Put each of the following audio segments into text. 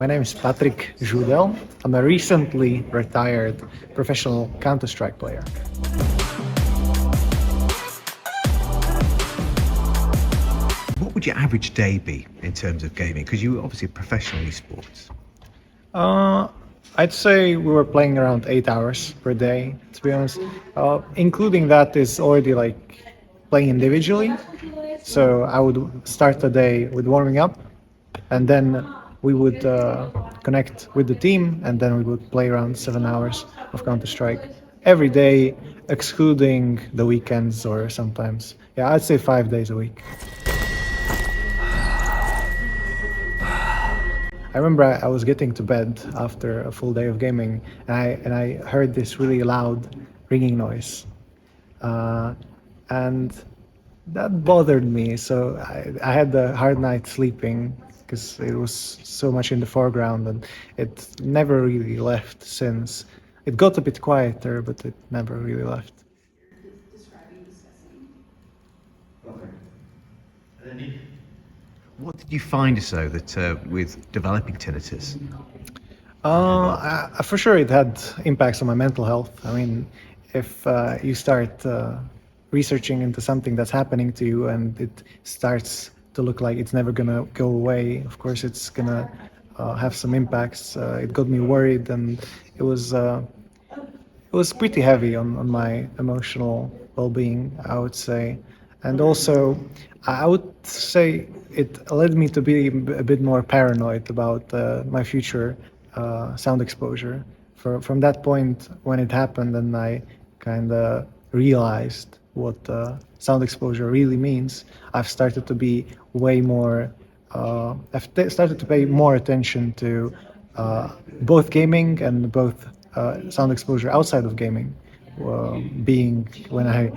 My name is Patrick Judel. I'm a recently retired professional Counter-Strike player. What would your average day be in terms of gaming? Because you were obviously a professional esports. I'd say we were playing around 8 hours per day, to be honest. Including that is already like playing individually. So I would start the day with warming up, and then we would connect with the team, and then we would play around 7 hours of Counter Strike every day, excluding the weekends or sometimes. Yeah, I'd say 5 days a week. I remember I was getting to bed after a full day of gaming, and I heard this really loud ringing noise, and that bothered me. So I had a hard night sleeping because it was so much in the foreground, and it never really left since. It got a bit quieter, but it never really left. What did you find so that with developing tinnitus? For sure, it had impacts on my mental health. I mean, if you start researching into something that's happening to you and it starts to look like it's never gonna go away, of course, it's gonna have some impacts. It got me worried, and it was pretty heavy on my emotional well-being, I would say. And also, I would say it led me to be a bit more paranoid about my future sound exposure. From that point when it happened, and I kind of realized what sound exposure really means, I've started to be way more. Started to pay more attention to both gaming and both sound exposure outside of gaming. Being when I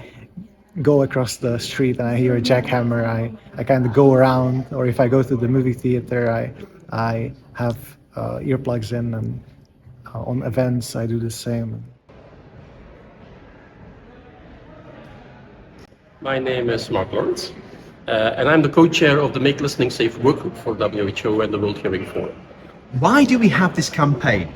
go across the street and I hear a jackhammer, I kind of go around, or if I go to the movie theater, I have earplugs in, and on events I do the same. My name is Mark Lawrence, and I'm the co-chair of the Make Listening Safe workgroup for WHO and the World Hearing Forum. Why do we have this campaign?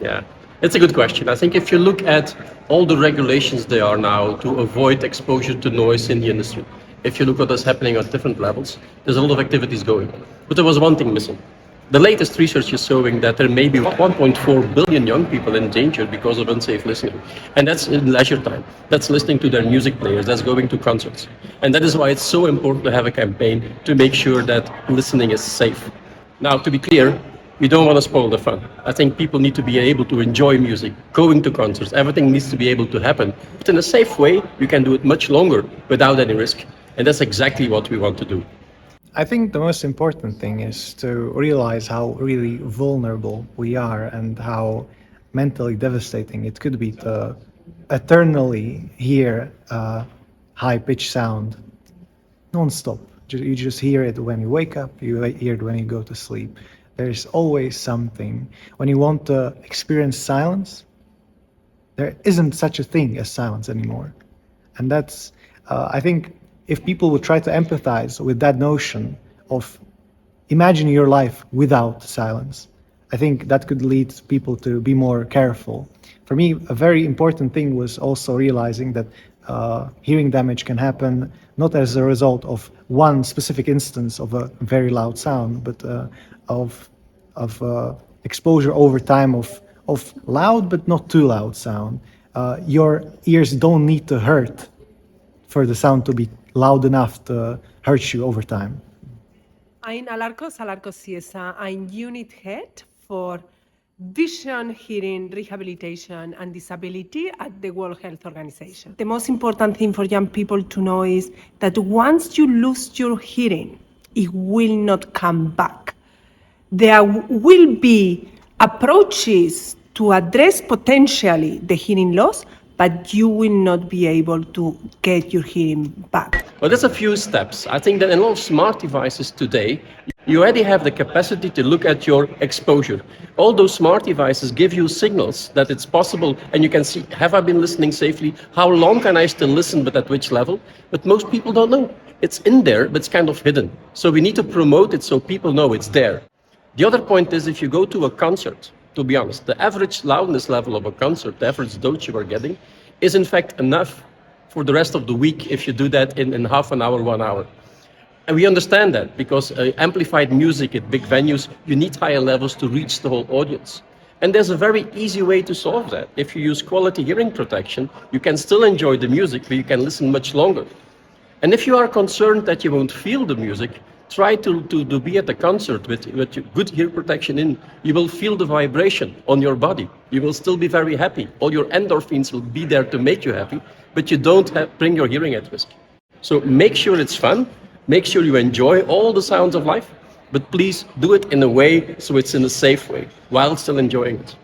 Yeah, it's a good question. I think if you look at all the regulations there are now to avoid exposure to noise in the industry, if you look at what's happening at different levels, there's a lot of activities going. But there was one thing missing. The latest research is showing that there may be 1.4 billion young people in danger because of unsafe listening. And that's in leisure time. That's listening to their music players, that's going to concerts. And that is why it's so important to have a campaign to make sure that listening is safe. Now, to be clear, we don't want to spoil the fun. I think people need to be able to enjoy music, going to concerts, everything needs to be able to happen. But in a safe way, you can do it much longer without any risk. And that's exactly what we want to do. I think the most important thing is to realize how really vulnerable we are and how mentally devastating it could be to eternally hear high-pitched sound non-stop. You just hear it when you wake up, you hear it when you go to sleep. There's always something. When you want to experience silence, there isn't such a thing as silence anymore. And that's, I think, if people would try to empathize with that notion of imagining your life without silence, I think that could lead people to be more careful. For me, a very important thing was also realizing that hearing damage can happen not as a result of one specific instance of a very loud sound, but of exposure over time of loud but not too loud sound. Your ears don't need to hurt for the sound to be loud enough to hurt you over time. I'm Alarcos Ciesa. I'm unit head for vision, hearing, rehabilitation and disability at the World Health Organization. The most important thing for young people to know is that once you lose your hearing, it will not come back. There will be approaches to address potentially the hearing loss, but you will not be able to get your hearing back. Well, there's a few steps. I think that in a lot of smart devices today, you already have the capacity to look at your exposure. All those smart devices give you signals that it's possible, and you can see, have I been listening safely? How long can I still listen, but at which level? But most people don't know. It's in there, but it's kind of hidden. So we need to promote it so people know it's there. The other point is if you go to a concert, to be honest, the average loudness level of a concert, the average dose you are getting, is in fact enough for the rest of the week if you do that in half an hour, 1 hour. And we understand that because amplified music at big venues, you need higher levels to reach the whole audience. And there's a very easy way to solve that. If you use quality hearing protection, you can still enjoy the music, but you can listen much longer. And if you are concerned that you won't feel the music, try to be at a concert with good ear protection in. You will feel the vibration on your body. You will still be very happy. All your endorphins will be there to make you happy, but you don't bring your hearing at risk. So make sure it's fun. Make sure you enjoy all the sounds of life, but please do it in a way so it's in a safe way while still enjoying it.